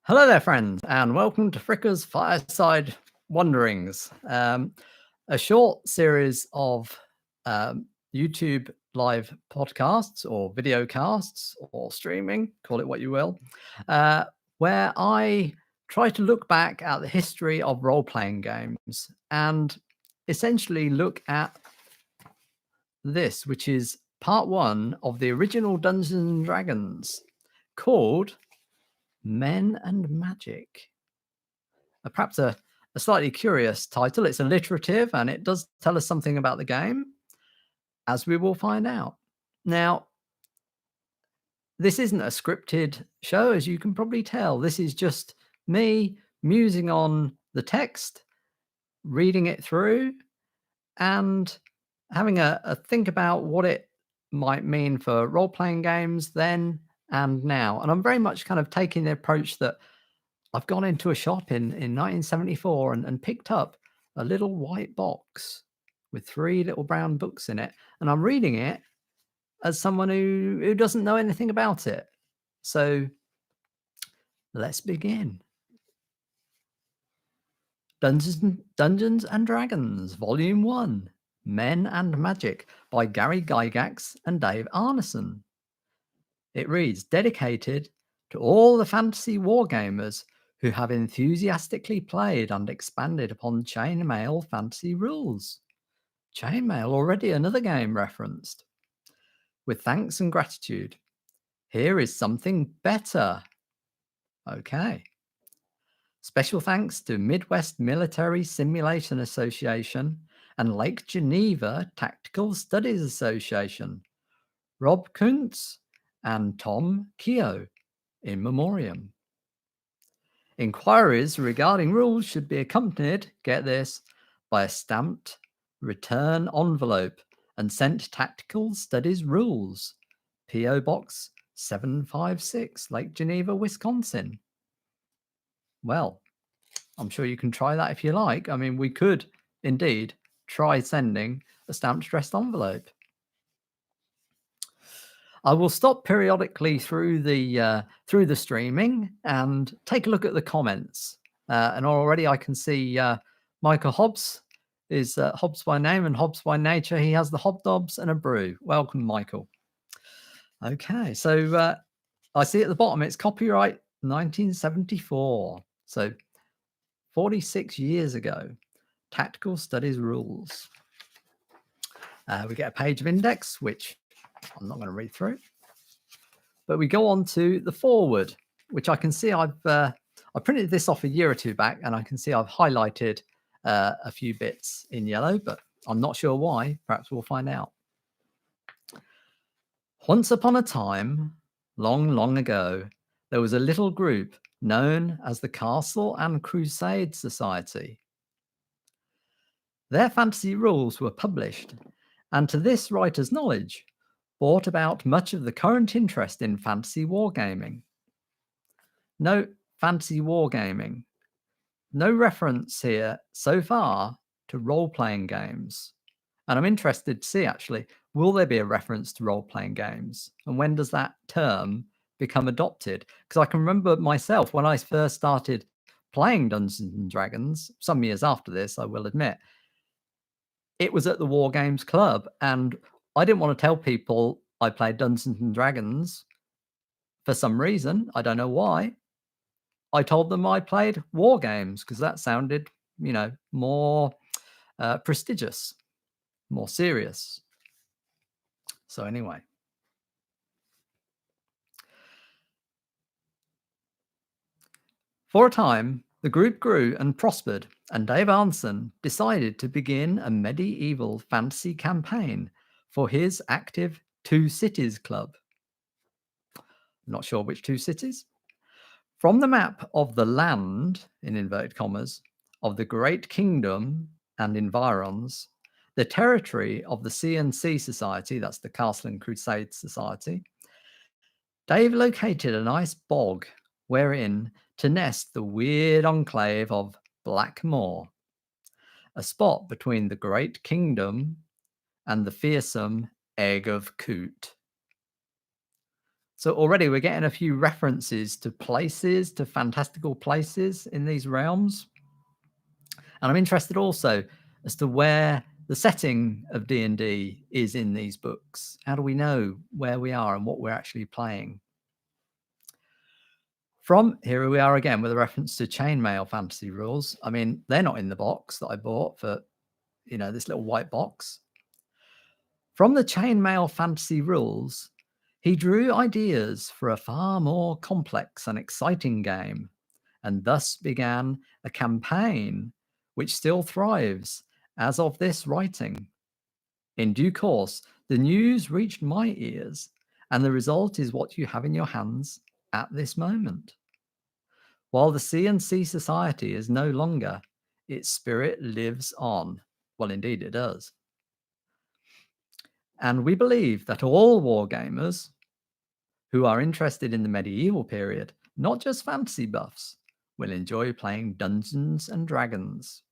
Hello there, friends, and welcome to Fricker's Fireside Wanderings, a short series of YouTube live podcasts or video casts or streaming, call it what you will, where I try to look back at the history of role-playing games and essentially look at this, which is part one of the original Dungeons and Dragons, called Men and Magic. Perhaps a slightly curious title. It's alliterative and it does tell us something about the game, as we will find out. Now, this isn't a scripted show, as you can probably tell. This is just me musing on the text, reading it through, and having a think about what it might mean for role-playing games then and now. And I'm very much kind of taking the approach that I've gone into a shop in 1974 and picked up a little white box with 3 little brown books in it, and I'm reading it as someone who doesn't know anything about it. So let's begin. Dungeons and Dragons, Volume 1, Men and Magic by Gary Gygax and Dave Arneson. It reads, dedicated to all the fantasy wargamers who have enthusiastically played and expanded upon chainmail fantasy rules. Chainmail, already another game referenced. With thanks and gratitude, here is something better. Okay. Special thanks to Midwest Military Simulation Association and Lake Geneva Tactical Studies Association, Rob Kuntz and Tom Keogh, in memoriam. Inquiries regarding rules should be accompanied, get this, by a stamped return envelope and sent Tactical Studies Rules, P.O. Box 756, Lake Geneva, Wisconsin. Well, I'm sure you can try that if you like. I mean, we could indeed try sending a stamped addressed envelope. I will stop periodically through the streaming and take a look at the comments. And already I can see Michael Hobbs is Hobbs by name and Hobbs by nature. He has the hobnobs and a brew. Welcome, Michael. Okay, so I see at the bottom it's copyright 1974. So 46 years ago, Tactical Studies Rules. We get a page of index, which I'm not going to read through, but we go on to the foreword, which I can see I printed this off a year or two back, and I can see I've highlighted a few bits in yellow, but I'm not sure why. Perhaps we'll find out. Once upon a time, long, long ago, there was a little group known as the Castle and Crusade Society. Their fantasy rules were published, and to this writer's knowledge, brought about much of the current interest in fantasy wargaming. Note fantasy wargaming. No reference here so far to role-playing games. And I'm interested to see, actually, will there be a reference to role-playing games? And when does that term become adopted? Because I can remember myself when I first started playing Dungeons and Dragons, some years after this, I will admit, it was at the War Games Club, and I didn't want to tell people I played Dungeons and Dragons for some reason. I don't know why. I told them I played war games because that sounded, more prestigious, more serious. So anyway. For a time, the group grew and prospered, and Dave Arneson decided to begin a medieval fantasy campaign for his active Two Cities Club. Not sure which 2 cities. From the map of the land, in inverted commas, of the Great Kingdom and environs, the territory of the C&C Society, that's the Castle and Crusade Society, Dave located a nice bog wherein to nest the weird enclave of Blackmoor, a spot between the Great Kingdom and the fearsome Egg of Coot. So already we're getting a few references to places, to fantastical places in these realms. And I'm interested also as to where the setting of D&D is in these books. How do we know where we are and what we're actually playing? From here we are again with a reference to chainmail fantasy rules. I mean, they're not in the box that I bought for, this little white box. From the chainmail fantasy rules, he drew ideas for a far more complex and exciting game, and thus began a campaign which still thrives as of this writing. In due course, the news reached my ears, and the result is what you have in your hands at this moment. While the C&C Society is no longer, its spirit lives on. Well, indeed it does. And we believe that all wargamers who are interested in the medieval period, not just fantasy buffs, will enjoy playing Dungeons and Dragons.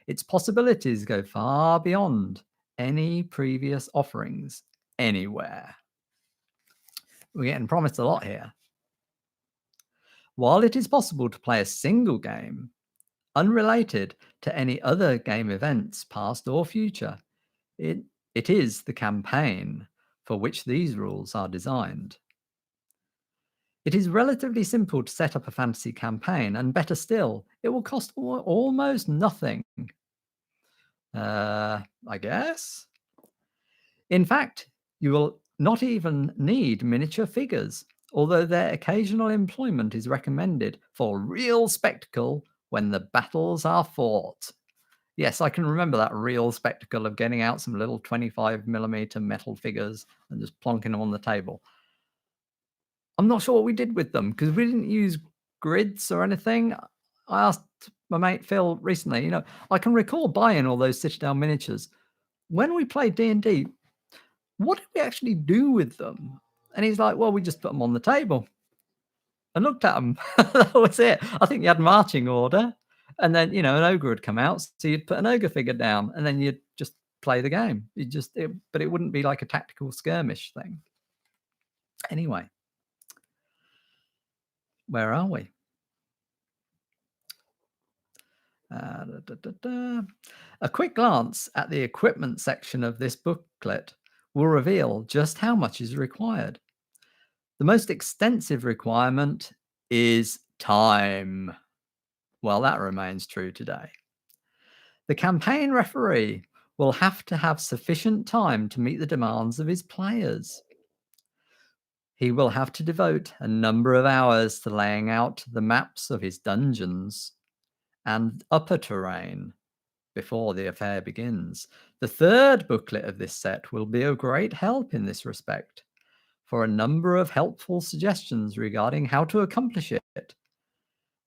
Its possibilities go far beyond any previous offerings anywhere. We're getting promised a lot here. While it is possible to play a single game, unrelated to any other game events, past or future, it is the campaign for which these rules are designed. It is relatively simple to set up a fantasy campaign, and better still, it will cost almost nothing. I guess. In fact, you will not even need miniature figures, although their occasional employment is recommended for real spectacle when the battles are fought. Yes, I can remember that real spectacle of getting out some little 25mm metal figures and just plonking them on the table. I'm not sure what we did with them because we didn't use grids or anything. I asked my mate Phil recently, I can recall buying all those Citadel miniatures. When we played D&D, what did we actually do with them? And he's like, well, we just put them on the table and looked at them. That was it. I think you had marching order. And then, an ogre would come out. So you'd put an ogre figure down and then you'd just play the game. But it wouldn't be like a tactical skirmish thing. Anyway, where are we? A quick glance at the equipment section of this booklet will reveal just how much is required. The most extensive requirement is time. Well, that remains true today. The campaign referee will have to have sufficient time to meet the demands of his players. He will have to devote a number of hours to laying out the maps of his dungeons and upper terrain before the affair begins. The third booklet of this set will be of great help in this respect, for a number of helpful suggestions regarding how to accomplish it.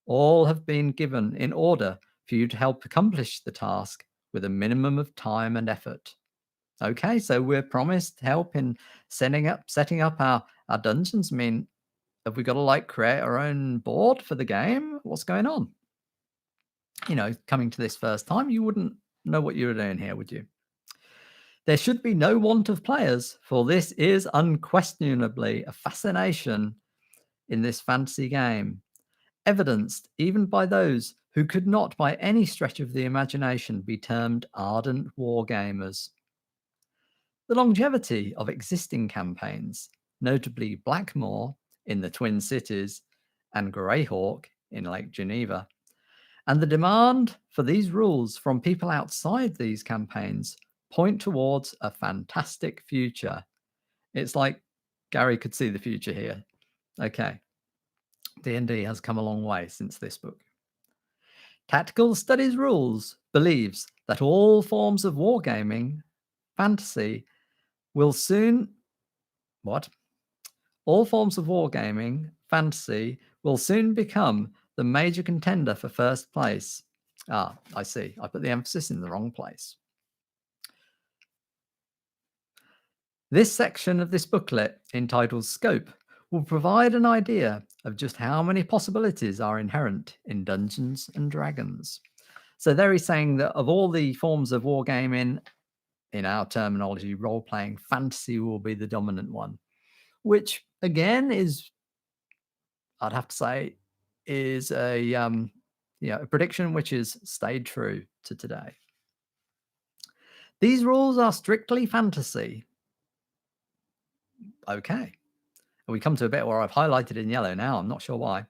All have been given in order for you to help accomplish the task with a minimum of time and effort. Okay, so we're promised help in setting up our dungeons. I mean, have we got to create our own board for the game? What's going on? Coming to this first time, you wouldn't know what you were doing here, would you? There should be no want of players, for this is unquestionably a fascination in this fantasy game, evidenced even by those who could not by any stretch of the imagination be termed ardent wargamers. The longevity of existing campaigns, notably Blackmoor in the Twin Cities and Greyhawk in Lake Geneva, and the demand for these rules from people outside these campaigns point towards a fantastic future. It's like Gary could see the future here. Okay. D&D has come a long way since this book. Tactical Studies Rules believes that all forms of wargaming, fantasy, will soon... What? All forms of wargaming, fantasy, will soon become the major contender for first place. Ah, I see. I put the emphasis in the wrong place. This section of this booklet, entitled Scope, will provide an idea of just how many possibilities are inherent in Dungeons and Dragons. So there he's saying that of all the forms of wargaming, in our terminology, role-playing, fantasy will be the dominant one. which again is, I'd have to say, is a a prediction which is stayed true to today. These rules are strictly fantasy. Okay. We come to a bit where I've highlighted in yellow now. I'm not sure why.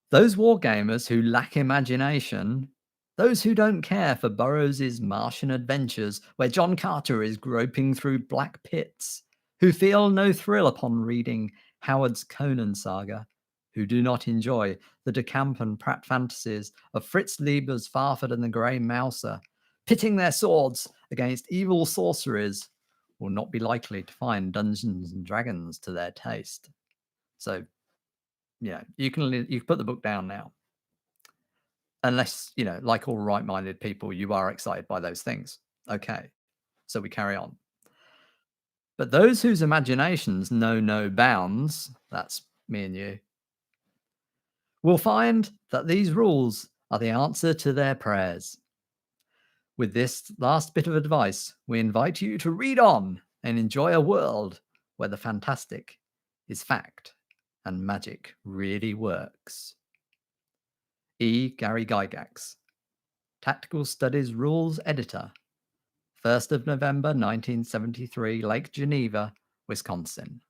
Those wargamers who lack imagination, those who don't care for Burroughs' Martian adventures, where John Carter is groping through black pits, who feel no thrill upon reading Howard's Conan saga, who do not enjoy the De Camp and Pratt fantasies of Fritz Lieber's Farford and the Grey Mouser, pitting their swords against evil sorceries, will not be likely to find Dungeons and Dragons to their taste. So, yeah, you can put the book down now. Unless, like all right-minded people, you are excited by those things. Okay, so we carry on. But those whose imaginations know no bounds, that's me and you, will find that these rules are the answer to their prayers. With this last bit of advice, we invite you to read on and enjoy a world where the fantastic is fact and magic really works. E. Gary Gygax, Tactical Studies Rules Editor, 1st of November 1973, Lake Geneva, Wisconsin.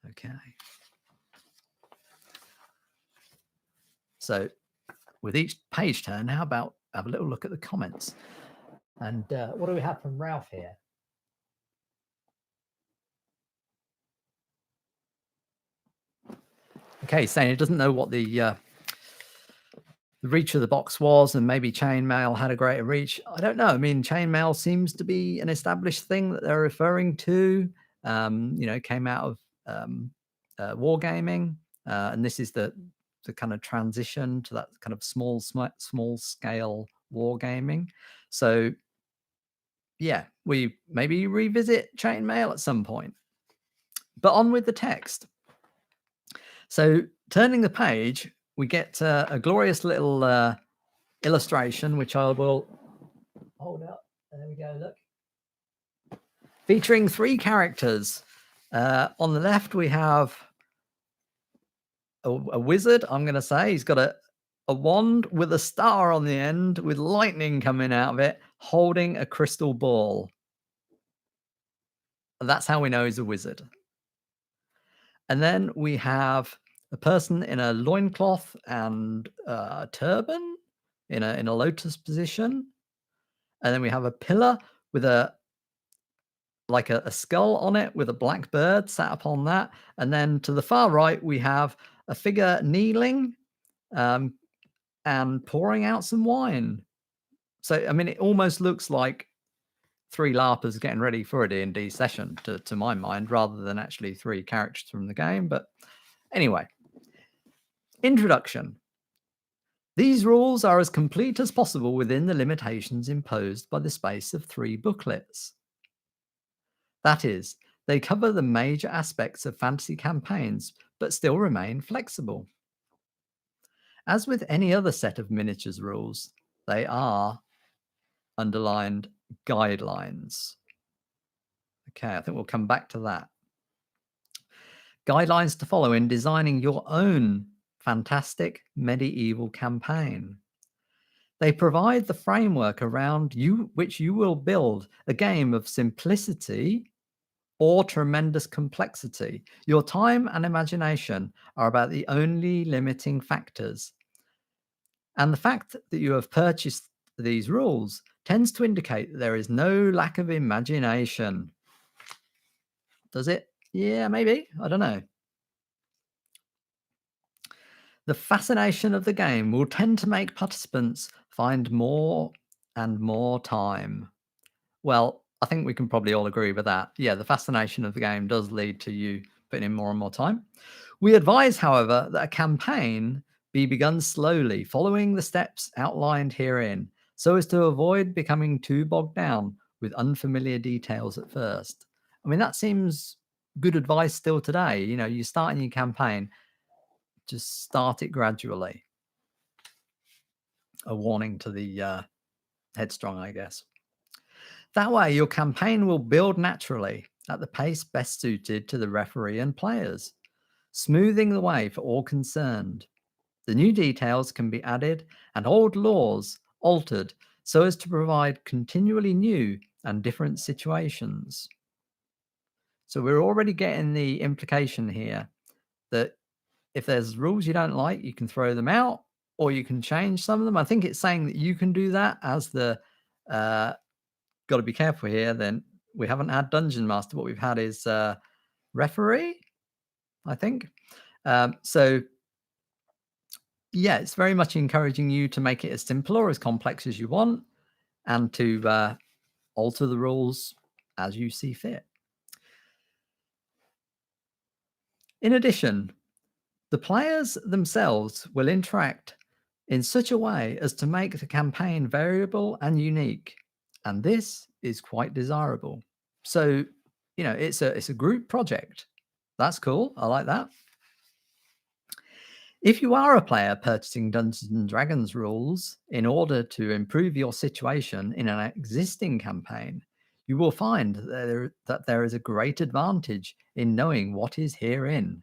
Okay. So with each page turn, how about have a little look at the comments? And what do we have from Ralph here? Okay, saying he doesn't know what the reach of the box was, and maybe chainmail had a greater reach. I don't know. I mean, chainmail seems to be an established thing that they're referring to. Came out of wargaming, and this is the kind of transition to that kind of small scale wargaming. So, yeah, we maybe revisit chainmail at some point. But on with the text. So, turning the page, we get a glorious little illustration, which I will hold up. There we go, look. Featuring 3 characters. On the left, we have a wizard, I'm going to say. He's got a wand with a star on the end with lightning coming out of it, holding a crystal ball. And that's how we know he's a wizard. And then we have a person in a loincloth and a turban in a lotus position. And then we have a pillar with a skull on it with a black bird sat upon that. And then to the far right, we have a figure kneeling and pouring out some wine. So, I mean, it almost looks like 3 LARPers getting ready for a D&D session, to my mind, rather than actually 3 characters from the game. But anyway, introduction. These rules are as complete as possible within the limitations imposed by the space of 3 booklets. That is, they cover the major aspects of fantasy campaigns, but still remain flexible. As with any other set of miniatures rules, they are underlined guidelines. Okay, I think we'll come back to that. Guidelines to follow in designing your own fantastic medieval campaign. They provide the framework around which you will build a game of simplicity or tremendous complexity. Your time and imagination are about the only limiting factors. And the fact that you have purchased these rules tends to indicate that there is no lack of imagination. Does it? Yeah, maybe. I don't know. The fascination of the game will tend to make participants find more and more time. Well, I think we can probably all agree with that. Yeah, the fascination of the game does lead to you putting in more and more time. We advise, however, that a campaign be begun slowly, following the steps outlined herein, so as to avoid becoming too bogged down with unfamiliar details at first. I mean, that seems good advice still today. You start in your campaign, just start it gradually. A warning to the headstrong, I guess. That way, your campaign will build naturally at the pace best suited to the referee and players, smoothing the way for all concerned. The new details can be added and old laws altered so as to provide continually new and different situations. So we're already getting the implication here that if there's rules you don't like, you can throw them out or you can change some of them. I think it's saying that you can do that as the got to be careful here. Then we haven't had Dungeon Master. What we've had is referee, I think. So yeah, it's very much encouraging you to make it as simple or as complex as you want and to alter the rules as you see fit. In addition, the players themselves will interact in such a way as to make the campaign variable and unique. And this is quite desirable. So, it's a group project. That's cool. I like that. If you are a player purchasing Dungeons and Dragons rules in order to improve your situation in an existing campaign, you will find that there is a great advantage in knowing what is herein.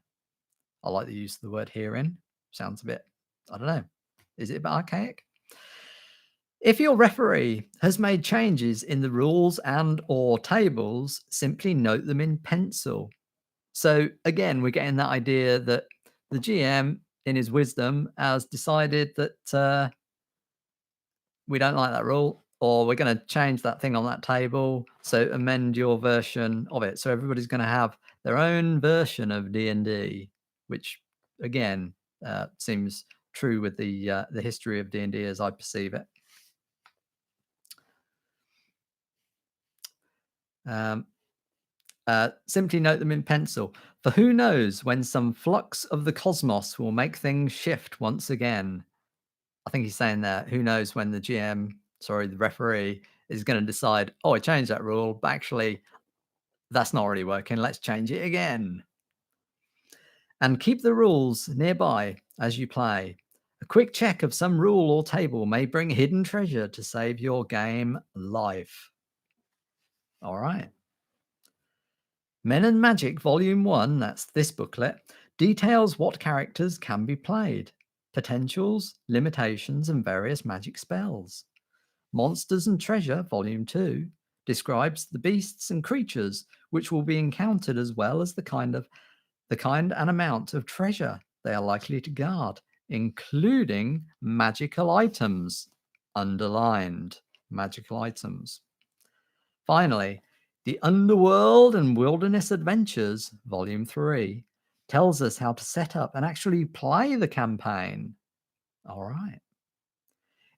I like the use of the word herein. Sounds a bit, I don't know. Is it a bit archaic? If your referee has made changes in the rules and or tables, simply note them in pencil. So again, we're getting that idea that the GM, in his wisdom, has decided that we don't like that rule, or we're going to change that thing on that table. So amend your version of it. So everybody's going to have their own version of D&D, which again seems true with the history of D&D as I perceive it. Simply note them in pencil, for who knows when some flux of the cosmos will make things shift once again. I think he's saying that who knows when the referee is going to decide, oh, I changed that rule, but actually that's not really working. Let's change it again. And keep the rules nearby as you play. A quick check of some rule or table may bring hidden treasure to save your game life. All right. Men and Magic Volume 1, that's this booklet, details what characters can be played, potentials, limitations, and various magic spells. Monsters and Treasure Volume 2 describes the beasts and creatures which will be encountered, as well as the kind and amount of treasure they are likely to guard, including magical items. Underlined magical items. Finally, The Underworld and Wilderness Adventures, Volume 3, tells us how to set up and actually play the campaign. All right.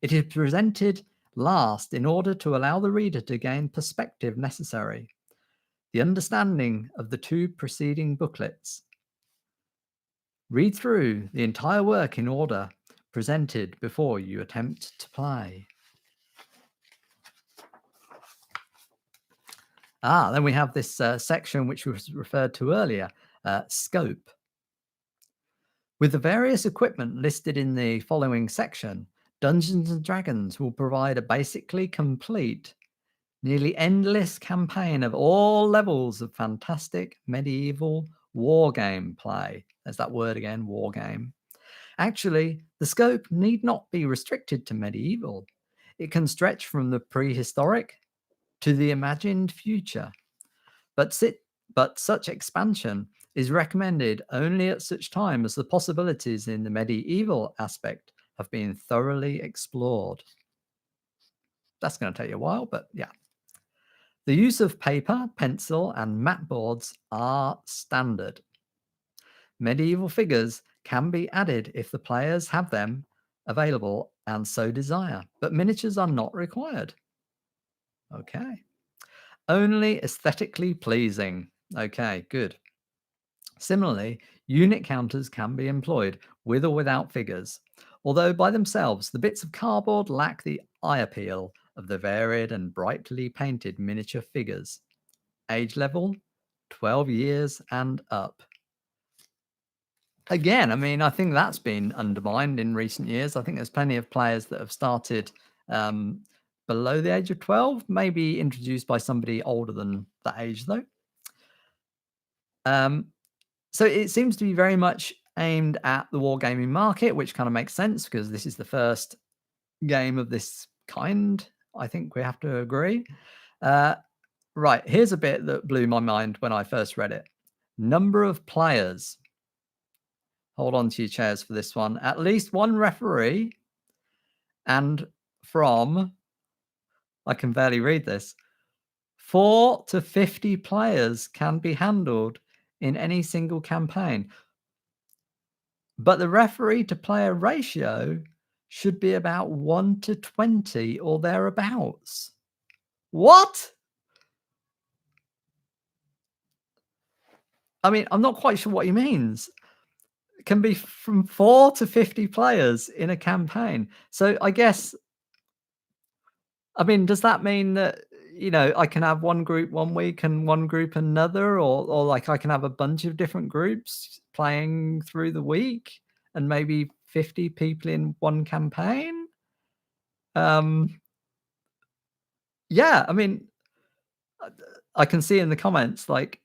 It is presented last in order to allow the reader to gain perspective necessary. The understanding of the two preceding booklets. Read through the entire work in order presented before you attempt to play. Then we have this section which was referred to earlier, scope. With the various equipment listed in the following section, Dungeons and Dragons will provide a basically complete, nearly endless campaign of all levels of fantastic medieval wargame play. There's that word again, wargame. Actually, the scope need not be restricted to medieval. It can stretch from the prehistoric to the imagined future. But such expansion is recommended only at such time as the possibilities in the medieval aspect have been thoroughly explored. That's going to take you a while, but yeah. The use of paper, pencil, and mat boards are standard. Medieval figures can be added if the players have them available and so desire, but miniatures are not required. Okay. Only aesthetically pleasing. Okay, good. Similarly, unit counters can be employed with or without figures, although by themselves the bits of cardboard lack the eye appeal of the varied and brightly painted miniature figures. Age level, 12 years and up. Again, I mean, I think that's been undermined in recent years. I think there's plenty of players that have started below the age of 12, maybe introduced by somebody older than that age, though. Um, so it seems to be very much aimed at the wargaming market, which kind of makes sense because this is the first game of this kind. I think we have to agree. Uh, right, here's a bit that blew my mind when I first read it. Number of players. Hold on to your chairs for this one. At least one referee, and from, I can barely read this, 4 to 50 players can be handled in any single campaign. But the referee to player ratio should be about 1 to 20 or thereabouts. What? I mean, I'm not quite sure what he means. It can be from 4 to 50 players in a campaign. So I guess, I mean, does that mean that, I can have one group one week and one group another, or like I can have a bunch of different groups playing through the week and maybe 50 people in one campaign? Um, yeah, I mean, uh, I can see in the comments, like,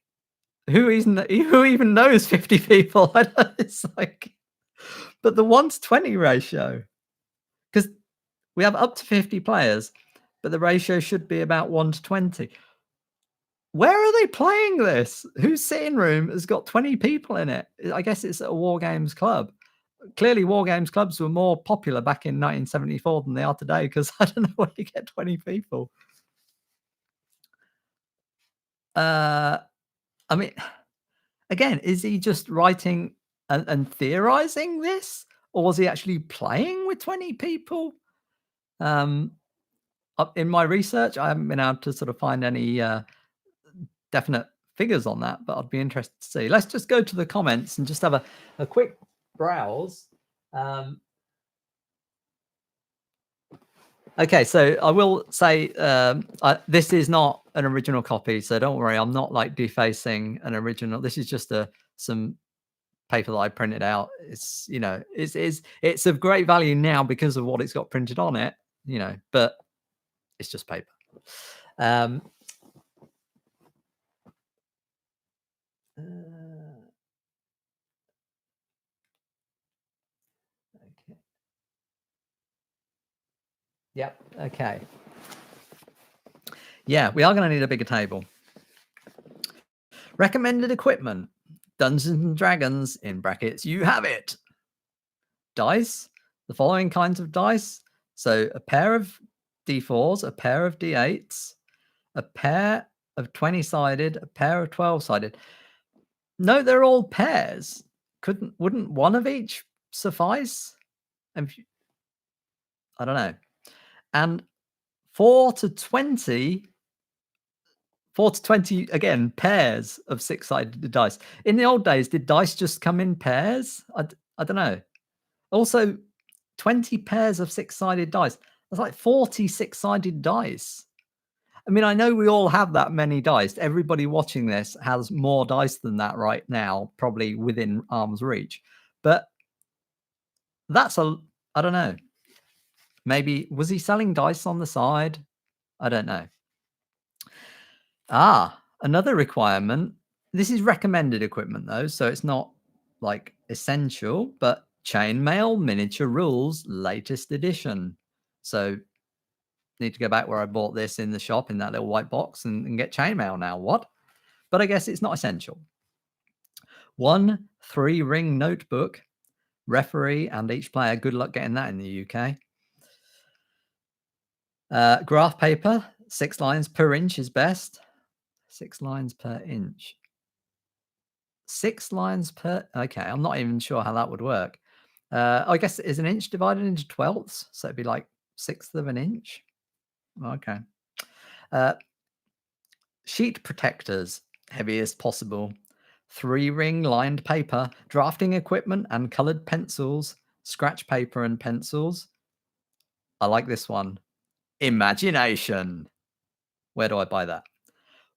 who even knows 50 people? It's like, but the 1 to 20 ratio, because we have up to 50 players, but the ratio should be about 1 to 20. Where are they playing this? Whose sitting room has got 20 people in it? I guess it's at a war games club. Clearly, war games clubs were more popular back in 1974 than they are today, because I don't know where you get 20 people. I mean, again, is he just writing and theorizing this, or was he actually playing with 20 people? Um, in my research, I haven't been able to sort of find any definite figures on that, but I'd be interested to see. Let's just go to the comments and just have a quick browse. Okay, so I will say this is not an original copy, so don't worry. I'm not like defacing an original. This is just some paper that I printed out. It's it's of great value now because of what it's got printed on it. But it's just paper. Um, uh, okay. Yep. Okay. Yeah, we are going to need a bigger table. Recommended equipment. Dungeons and Dragons, in brackets, you have it. Dice. The following kinds of dice. So a pair of D4s, a pair of D8s, a pair of 20-sided, a pair of 12-sided. No, they're all pairs. Wouldn't one of each suffice? I don't know. And 4 to 20 again, pairs of 6-sided dice. In the old days, did dice just come in pairs? I don't know. Also, 20 pairs of 6-sided dice. That's like 40 6-sided dice. I mean, I know we all have that many dice. Everybody watching this has more dice than that right now, probably within arm's reach. But I don't know. Maybe, was he selling dice on the side? I don't know. Another requirement. This is recommended equipment though, so it's not like essential, but chainmail miniature rules latest edition. So need to go back where I bought this in the shop in that little white box and get chainmail now. What? But I guess it's not essential. 1 3-ring notebook, referee and each player. Good luck getting that in the UK. Graph paper, 6 lines per inch is best. 6 lines per inch. 6 lines per. Okay, I'm not even sure how that would work. I guess is an inch divided into twelfths, so it'd be like 1/6 of an inch. Okay. Sheet protectors, heavy as possible. 3-ring lined paper, drafting equipment and colored pencils, scratch paper and pencils. I like this one. Imagination. Where do I buy that?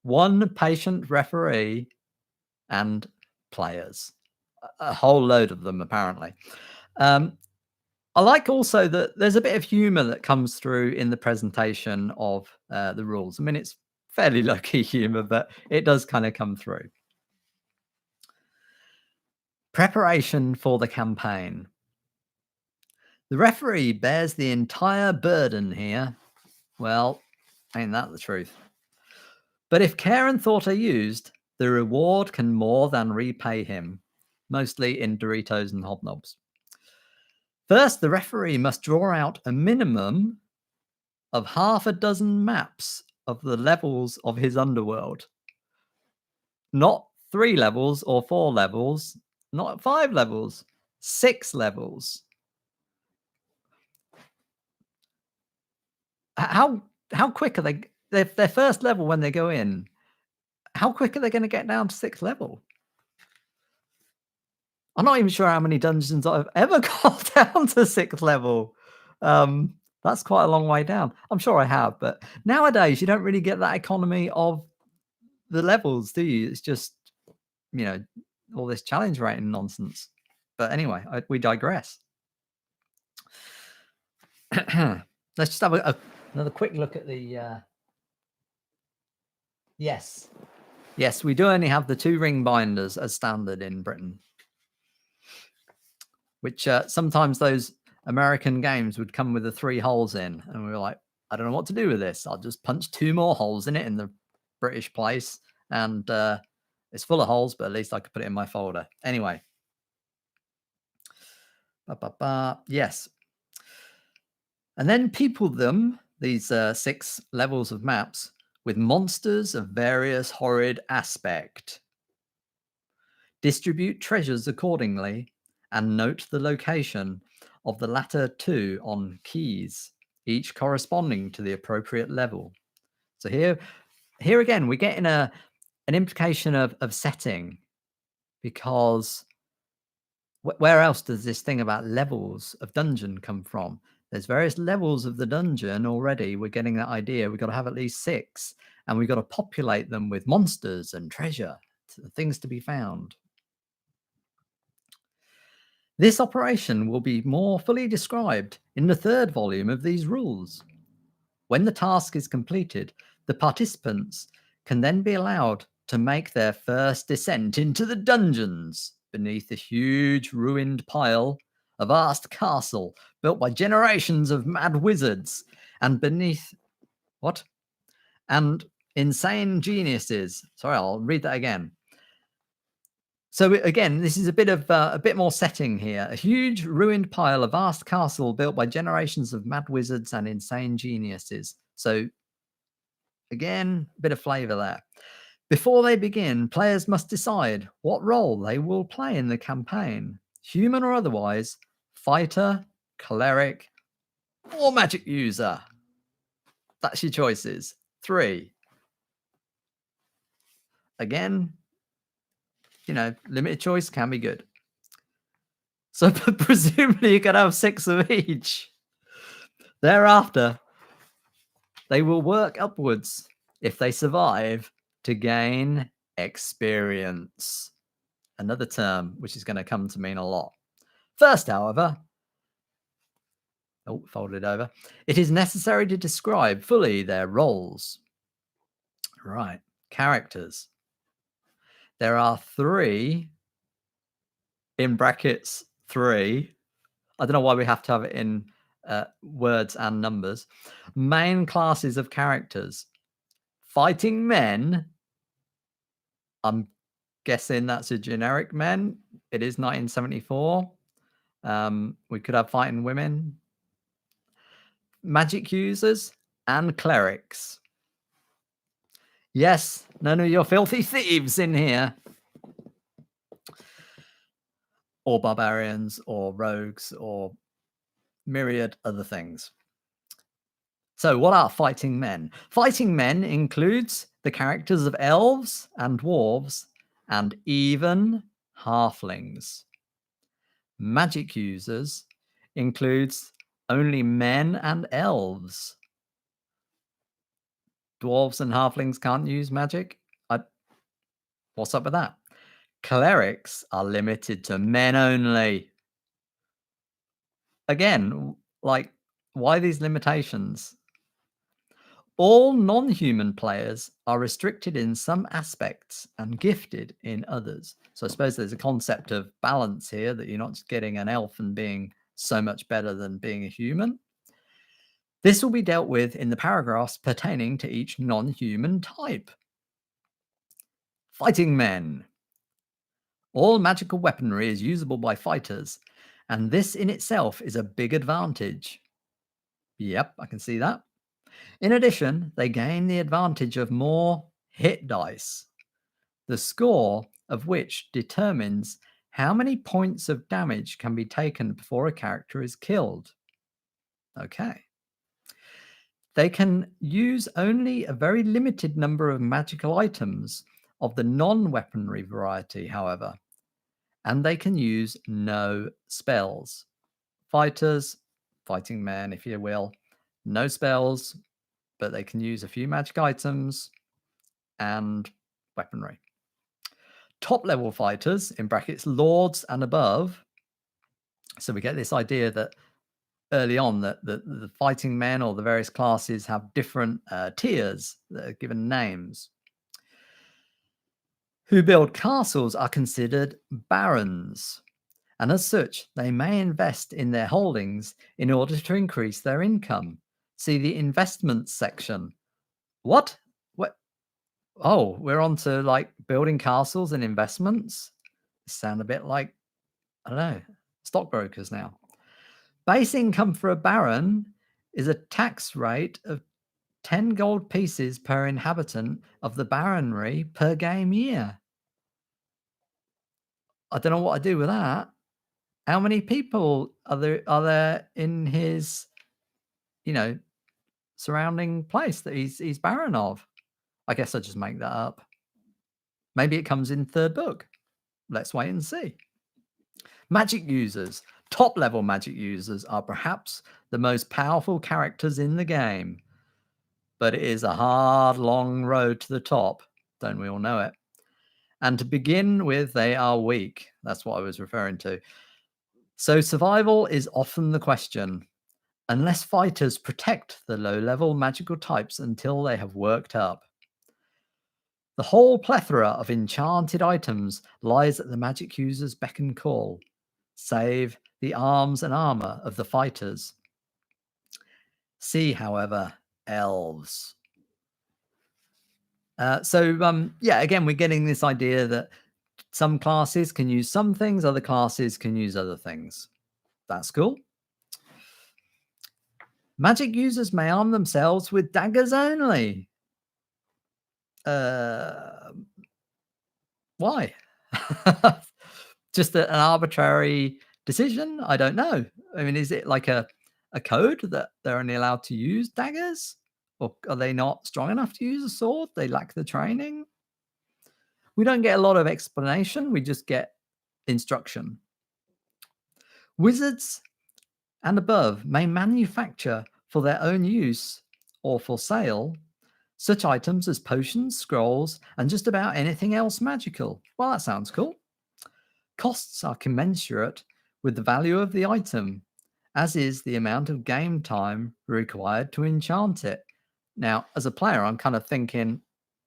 1 patient referee and players. A whole load of them, apparently. I like also that there's a bit of humor that comes through in the presentation of the rules. I mean, it's fairly low-key humor, but it does kind of come through. Preparation for the campaign. The referee bears the entire burden here. Well, ain't that the truth? But if care and thought are used, the reward can more than repay him, mostly in Doritos and Hobnobs. First, the referee must draw out a minimum of half a dozen maps of the levels of his underworld. Not 3 levels or 4 levels, not 5 levels, 6 levels. How quick are they? Their first level when they go in, how quick are they going to get down to 6th level? I'm not even sure how many dungeons I've ever got down to 6th level. That's quite a long way down. I'm sure I have, but nowadays you don't really get that economy of the levels, do you? It's just, you know, all this challenge rating nonsense. But anyway, we digress. Let's just have another quick look at the... Yes, we do only have the 2 ring binders as standard in Britain. Which sometimes those American games would come with the 3 holes in, and we were like, I don't know what to do with this. I'll just punch 2 more holes in it in the British place, and it's full of holes, but at least I could put it in my folder. Anyway, yes, and then people them these 6 levels of maps with monsters of various horrid aspect. Distribute treasures accordingly, and note the location of the latter 2 on keys, each corresponding to the appropriate level. So here again, we're getting an implication of setting, because where else does this thing about levels of dungeon come from? There's various levels of the dungeon already. We're getting that idea. We've got to have at least 6, and we've got to populate them with monsters and treasure, things to be found. This operation will be more fully described in the 3rd volume of these rules. When the task is completed, the participants can then be allowed to make their first descent into the dungeons beneath a huge ruined pile, a vast castle built by generations of mad wizards, and beneath and insane geniuses. Sorry, I'll read that again. So again, this is a bit more setting here. A huge ruined pile, a vast castle built by generations of mad wizards and insane geniuses. So again, a bit of flavor there. Before they begin, players must decide what role they will play in the campaign, human or otherwise, fighter, cleric, or magic user. That's your choices. 3. Again, you know, limited choice can be good. So presumably you can have 6 of each. Thereafter, they will work upwards, if they survive, to gain experience. Another term which is going to come to mean a lot. First, however, folded over, it is necessary to describe fully their roles. Right, characters. There are 3, in brackets 3. I don't know why we have to have it in words and numbers. Main classes of characters. Fighting men. I'm guessing that's a generic men. It is 1974. We could have fighting women. Magic users and clerics. Yes, none of your filthy thieves in here. Or barbarians, or rogues, or myriad other things. So what are fighting men? Fighting men includes the characters of elves and dwarves, and even halflings. Magic users includes only men and elves. Dwarves and halflings can't use magic? What's up with that? Clerics are limited to men only. Again, like, why these limitations? All non-human players are restricted in some aspects and gifted in others. So I suppose there's a concept of balance here, that you're not just getting an elf and being so much better than being a human. This will be dealt with in the paragraphs pertaining to each non-human type. Fighting men. All magical weaponry is usable by fighters, and this in itself is a big advantage. Yep, I can see that. In addition, they gain the advantage of more hit dice, the score of which determines how many points of damage can be taken before a character is killed. Okay. They can use only a very limited number of magical items of the non-weaponry variety, however, and they can use no spells. Fighters, fighting men, if you will, no spells, but they can use a few magic items and weaponry. Top level fighters, in brackets, lords and above. So we get this idea that early on that the fighting men or the various classes have different tiers that are given names. Who build castles are considered barons, and as such, they may invest in their holdings in order to increase their income. See the investments section. What? What? Oh, we're on to like building castles and investments. Sound a bit like, I don't know, stockbrokers now. Base income for a baron is a tax rate of 10 gold pieces per inhabitant of the baronry per game year. I don't know what I do with that. How many people are there in his, surrounding place that he's baron of? I guess I just make that up. Maybe it comes in third book. Let's wait and see. Magic users. Top level magic users are perhaps the most powerful characters in the game, but it is a hard, long road to the top. Don't we all know it? And to begin with, they are weak. That's what I was referring to. So survival is often the question, unless fighters protect the low-level magical types until they have worked up. The whole plethora of enchanted items lies at the magic user's beck and call, save the arms and armor of the fighters. See, however, elves. Again, we're getting this idea that some classes can use some things, other classes can use other things. That's cool. Magic users may arm themselves with daggers only. Why? Just an arbitrary decision? I don't know. I mean, is it like a code that they're only allowed to use daggers? Or are they not strong enough to use a sword? They lack the training? We don't get a lot of explanation. We just get instruction. Wizards and above may manufacture for their own use or for sale such items as potions, scrolls, and just about anything else magical. Well, that sounds cool. Costs are commensurate with the value of the item, as is the amount of game time required to enchant it. Now, as a player, I'm kind of thinking,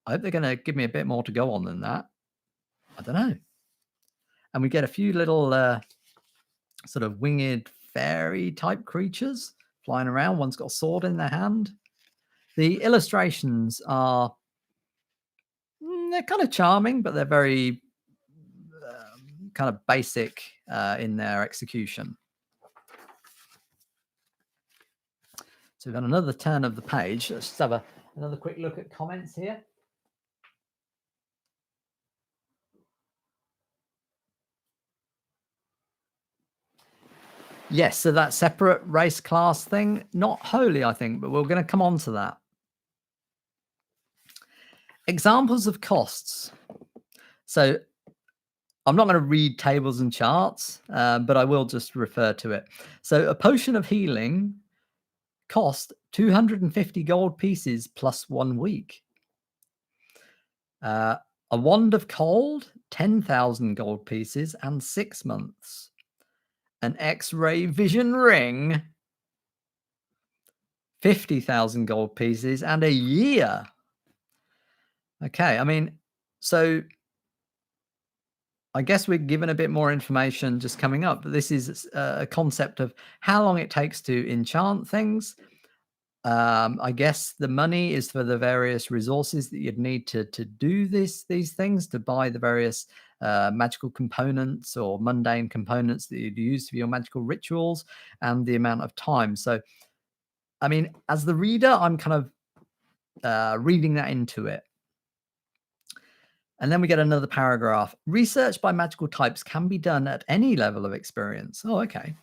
I hope they're going to give me a bit more to go on than that. I don't know. And we get a few little sort of winged fairy type creatures flying around. One's got a sword in their hand. The illustrations are, they're kind of charming, but they're very kind of basic in their execution. So we've got another turn of the page. Let's just have another quick look at comments here. Yes, so that separate race class thing, not wholly, I think, but we're going to come on to that. Examples of costs. So I'm not going to read tables and charts, but I will just refer to it. So a potion of healing cost 250 gold pieces plus 1 week. A wand of cold, 10,000 gold pieces and 6 months. an X-ray vision ring, 50,000 gold pieces, and a year. Okay, I mean, so I guess we're given a bit more information just coming up, but this is a concept of how long it takes to enchant things. I guess the money is for the various resources that you'd need to do these things, to buy the various magical components or mundane components that you'd use for your magical rituals, and the amount of time. So, I mean, as the reader, I'm kind of reading that into it. And then we get another paragraph. Research by magical types can be done at any level of experience. Oh, okay.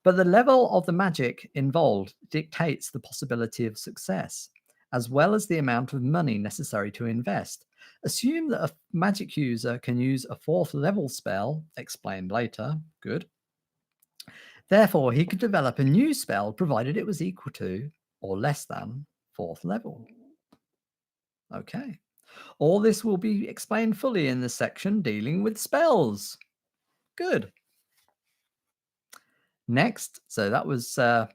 But the level of the magic involved dictates the possibility of success, as well as the amount of money necessary to invest. Assume that a magic user can use a 4th level spell, explained later. Good. Therefore, he could develop a new spell provided it was equal to or less than 4th level. Okay. All this will be explained fully in the section dealing with spells. Good. Next, so that was have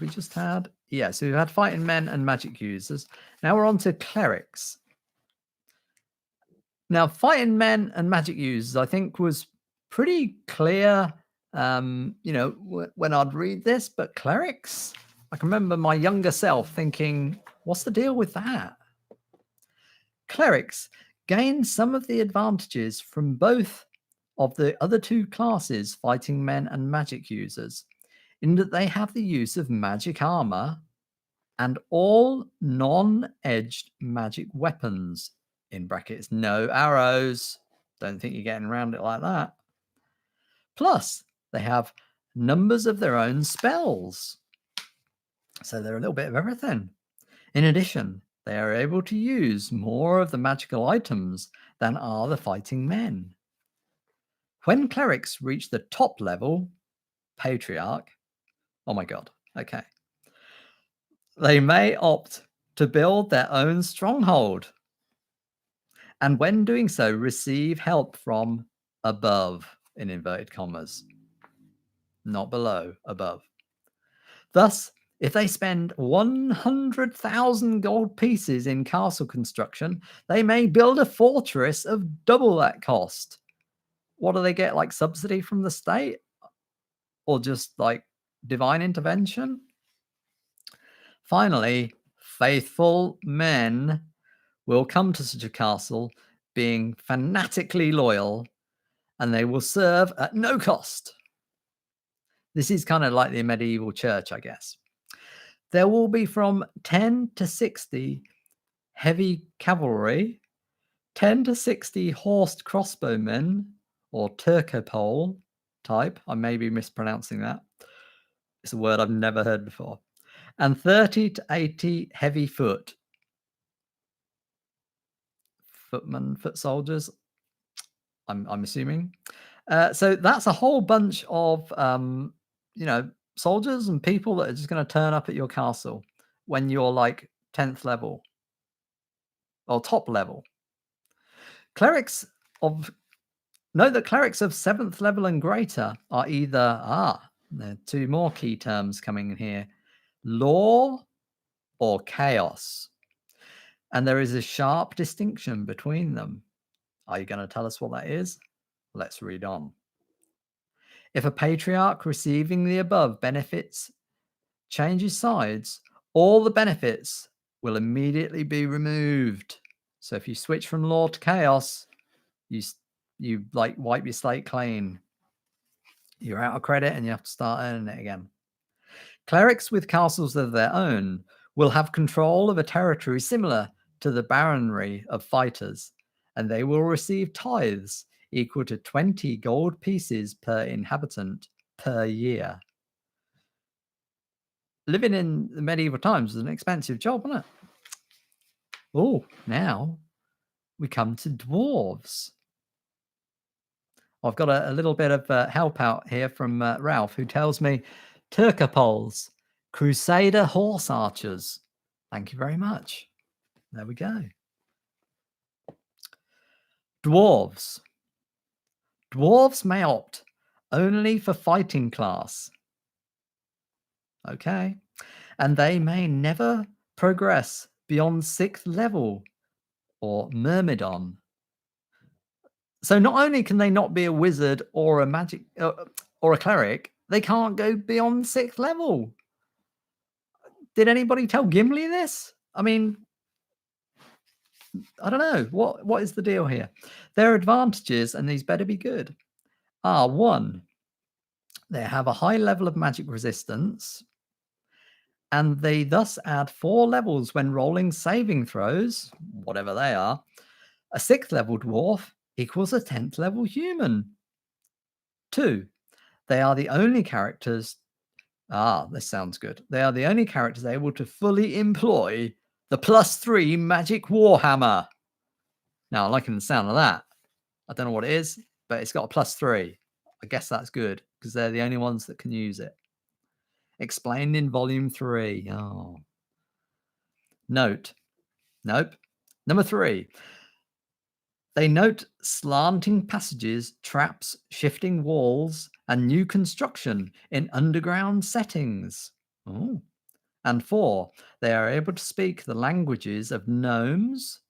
we just had? Yeah, so we've had fighting men and magic users. Now we're on to clerics. Now, fighting men and magic users, I think, was pretty clear, when I'd read this, but clerics, I can remember my younger self thinking, what's the deal with that? Clerics gain some of the advantages from both of the other two classes, fighting men and magic users, in that they have the use of magic armor and all non-edged magic weapons, in brackets, no arrows. Don't think you're getting around it like that. Plus, they have numbers of their own spells. So they're a little bit of everything. In addition, they are able to use more of the magical items than are the fighting men. When clerics reach the top level, patriarch, oh my god, okay, they may opt to build their own stronghold, and when doing so, receive help from above, in inverted commas. Not below, above. Thus, if they spend 100,000 gold pieces in castle construction, they may build a fortress of double that cost. What do they get, like subsidy from the state? Or just like divine intervention? Finally, faithful men will come to such a castle being fanatically loyal, and they will serve at no cost. This is kind of like the medieval church, I guess. There will be from 10 to 60 heavy cavalry, 10 to 60 horsed crossbowmen, or Turcopole type. I may be mispronouncing that. It's a word I've never heard before. And 30 to 80 heavy footmen, foot soldiers, I'm assuming. So that's a whole bunch of, soldiers and people that are just going to turn up at your castle when you're like 10th level or top level. Clerics of Note that clerics of 7th level and greater are either, there are two more key terms coming in here, law or chaos. And there is a sharp distinction between them. Are you going to tell us what that is? Let's read on. If a patriarch receiving the above benefits changes sides, all the benefits will immediately be removed. So if you switch from law to chaos, you like wipe your slate clean. You're out of credit and you have to start earning it again. Clerics with castles of their own will have control of a territory similar to the baronry of fighters, and they will receive tithes equal to 20 gold pieces per inhabitant per year. Living in the medieval times was an expensive job, wasn't it? Oh, now we come to dwarves. I've got a little bit of help out here from Ralph, who tells me Turcopoles, Crusader horse archers. Thank you very much. There we go. Dwarves. Dwarves may opt only for fighting class. Okay. And they may never progress beyond 6th level or Myrmidon. So not only can they not be a wizard or a magic or a cleric, they can't go beyond 6th level. Did anybody tell Gimli this? I mean, I don't know. What is the deal here? Their advantages, and these better be good, are 1, they have a high level of magic resistance, and they thus add 4 levels when rolling saving throws, whatever they are. A 6th level dwarf equals a 10th level human. 2, they are the only characters. This sounds good. They are the only characters able to fully employ the +3 magic warhammer. Now, I like the sound of that. I don't know what it is, but it's got a +3. I guess that's good because they're the only ones that can use it. Explained in volume 3. Oh. Note. Nope. Number 3. They note slanting passages, traps, shifting walls, and new construction in underground settings. Oh. And 4, they are able to speak the languages of gnomes,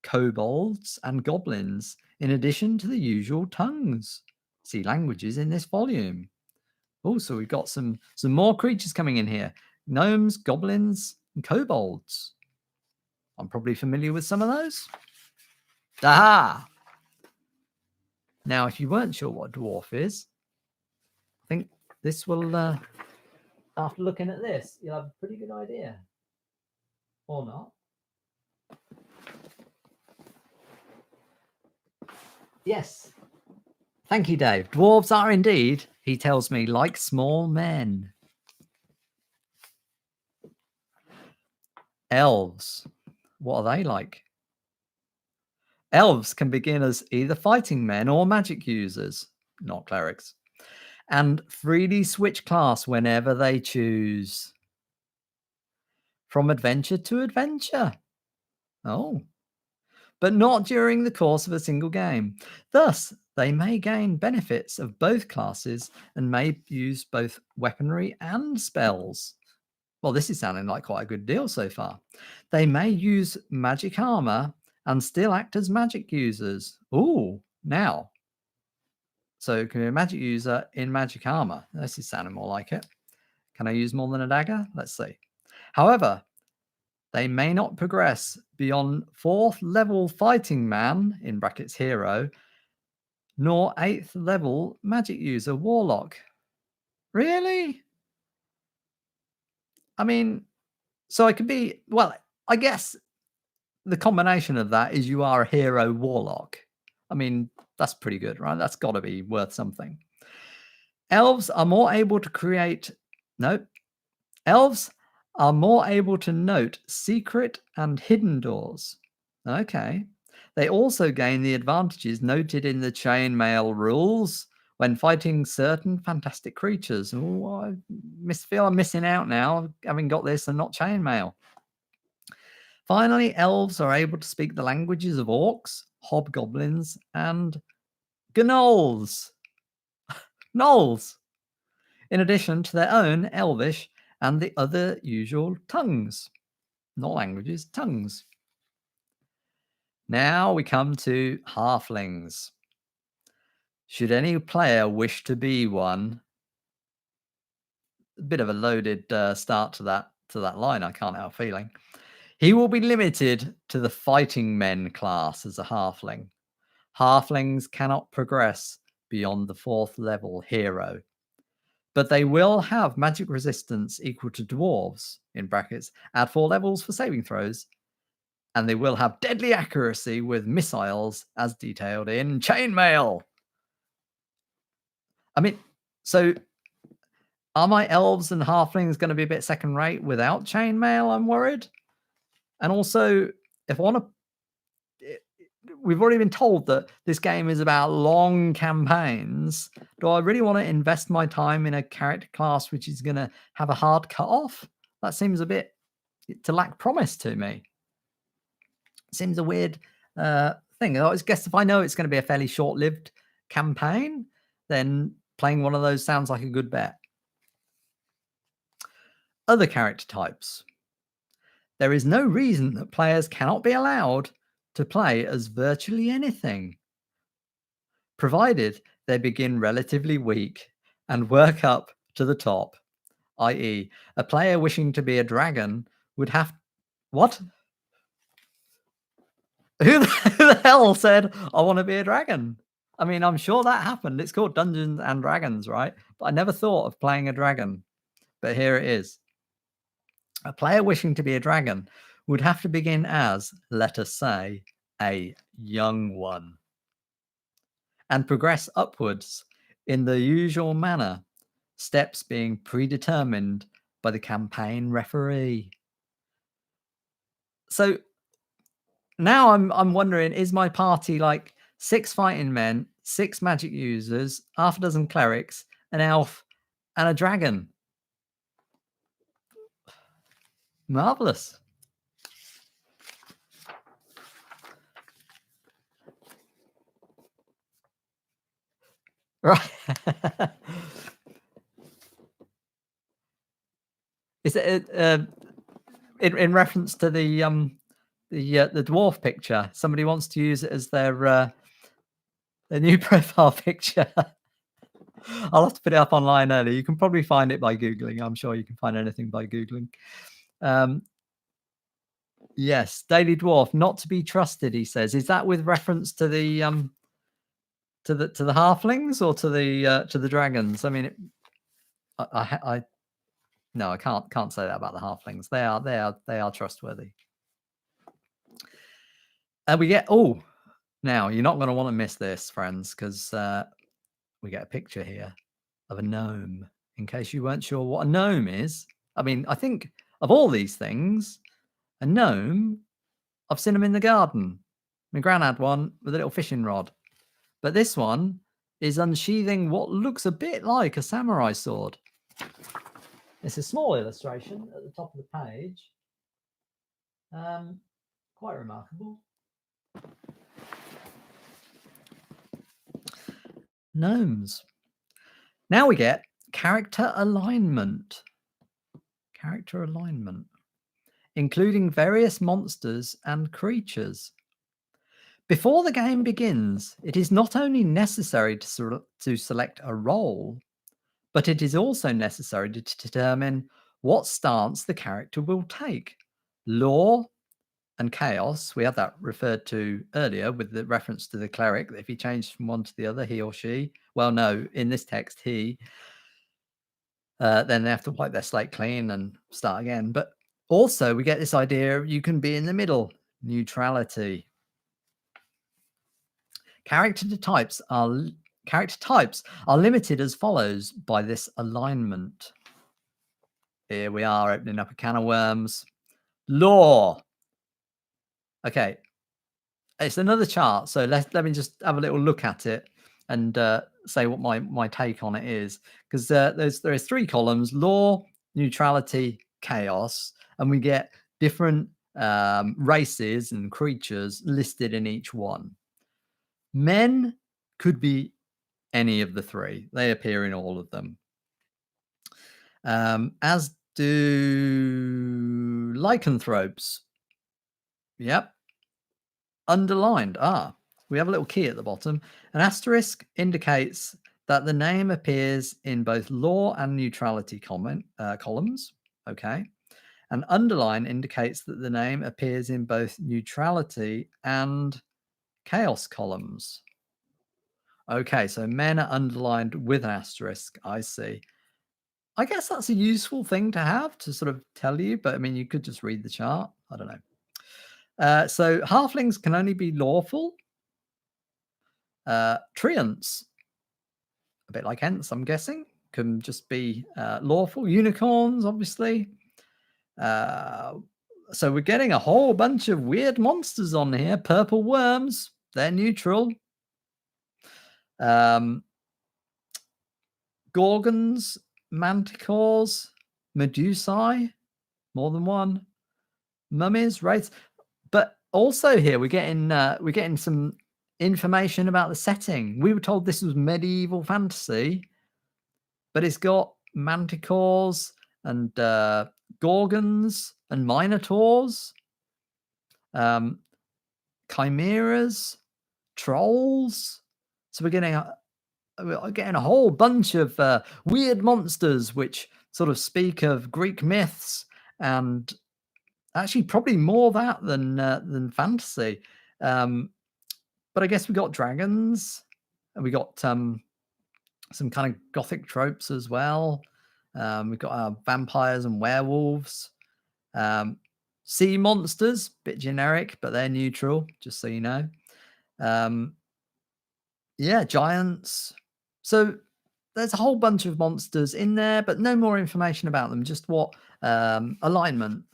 kobolds, and goblins, in addition to the usual tongues. See languages in this volume. Also, we've got some more creatures coming in here. Gnomes, goblins, and kobolds. I'm probably familiar with some of those. Aha! Now, if you weren't sure what a dwarf is, I think this will, after looking at this, you'll have a pretty good idea. Or not. Yes. Thank you, Dave. Dwarves are indeed, he tells me, like small men. Elves. What are they like? Elves can begin as either fighting men or magic users, not clerics, and freely switch class whenever they choose. From adventure to adventure. Oh. But not during the course of a single game. Thus, they may gain benefits of both classes and may use both weaponry and spells. Well, this is sounding like quite a good deal so far. They may use magic armor and still act as magic users. Ooh, now. So it can be a magic user in magic armor. This is sounding more like it. Can I use more than a dagger? Let's see. However, they may not progress beyond 4th level fighting man, in brackets hero, nor 8th level magic user warlock. Really? I mean, so I could be, well, I guess the combination of that is you are a hero warlock. I mean, that's pretty good, right? That's got to be worth something. Elves are more able to create, elves are more able to note secret and hidden doors. Okay. They also gain the advantages noted in the chainmail rules when fighting certain fantastic creatures. Oh, I feel I'm missing out now, having got this and not chainmail. Finally, elves are able to speak the languages of orcs, hobgoblins, and gnolls. Gnolls, in addition to their own elvish and the other usual tongues. Not languages, tongues. Now we come to halflings. Should any player wish to be one, a bit of a loaded start to that line, I can't help feeling. He will be limited to the fighting men class as a halfling. Halflings cannot progress beyond the 4th level hero, but they will have magic resistance equal to dwarves, in brackets, add 4 levels for saving throws, and they will have deadly accuracy with missiles as detailed in chainmail. I mean, so are my elves and halflings going to be a bit second rate without chainmail? I'm worried. And also, if I want to, we've already been told that this game is about long campaigns. Do I really want to invest my time in a character class which is going to have a hard cut-off? That seems a bit to lack promise to me. Seems a weird thing. I always guess if I know it's going to be a fairly short-lived campaign, then playing one of those sounds like a good bet. Other character types. There is no reason that players cannot be allowed to play as virtually anything, provided they begin relatively weak and work up to the top, i.e., a player wishing to be a dragon would have... What? Who the hell said, I want to be a dragon? I mean, I'm sure that happened. It's called Dungeons and Dragons, right? But I never thought of playing a dragon. But here it is. A player wishing to be a dragon would have to begin as, let us say, a young one, and progress upwards in the usual manner, steps being predetermined by the campaign referee. So now I'm wondering, is my party like 6 fighting men, 6 magic users, half a dozen clerics, an elf, and a dragon? Marvelous. Right. Is it in reference to the dwarf picture? Somebody wants to use it as their new profile picture. I'll have to put it up online early. You can probably find it by Googling. I'm sure you can find anything by Googling. Yes, Daily Dwarf, not to be trusted, he says. Is that with reference to the halflings or to the dragons? I mean, no, I can't say that about the halflings. They are trustworthy. And we get now you're not going to want to miss this, friends, because we get a picture here of a gnome. In case you weren't sure what a gnome is, I mean, I think of all these things, a gnome, I've seen them in the garden. My gran had one with a little fishing rod, but this one is unsheathing what looks a bit like a samurai sword. It's a small illustration at the top of the page. Quite remarkable. Gnomes. Now we get character alignment. Character alignment, including various monsters and creatures. Before the game begins, it is not only necessary to select a role, but it is also necessary to determine what stance the character will take. Law and chaos, we had that referred to earlier with the reference to the cleric, that if he changed from one to the other, he or she, well, no, in this text, he, then they have to wipe their slate clean and start again. But also we get this idea you can be in the middle, neutrality. Character types are limited as follows by this alignment. Here we are opening up a can of worms. Law. Okay, it's another chart, so let me just have a little look at it and say what my take on it is, because there is 3 columns: law, neutrality, chaos, and we get different races and creatures listed in each one. Men could be any of the 3. They appear in all of them, as do lycanthropes. Yep. Underlined. We have a little key at the bottom. An asterisk indicates that the name appears in both law and neutrality columns. Okay. An underline indicates that the name appears in both neutrality and chaos columns. Okay, so men are underlined with an asterisk. I see. I guess that's a useful thing to have to sort of tell you, but I mean, you could just read the chart. I don't know. So halflings can only be lawful. Treants, a bit like Ents, I'm guessing, can just be lawful. Unicorns, obviously. So we're getting a whole bunch of weird monsters on here. Purple worms, they're neutral. Gorgons, manticores, medusae, more than one. Mummies, right? But Also here we're getting some information about the setting. We were told this was medieval fantasy, but it's got manticores and gorgons and minotaurs, chimeras, trolls. So we're getting a whole bunch of weird monsters which sort of speak of Greek myths, and actually probably more that than fantasy. But I guess we got dragons, and we got some kind of gothic tropes as well. We've got vampires and werewolves. Sea monsters, bit generic, but they're neutral, just so you know. Yeah, giants. So there's a whole bunch of monsters in there, but no more information about them. Just what alignment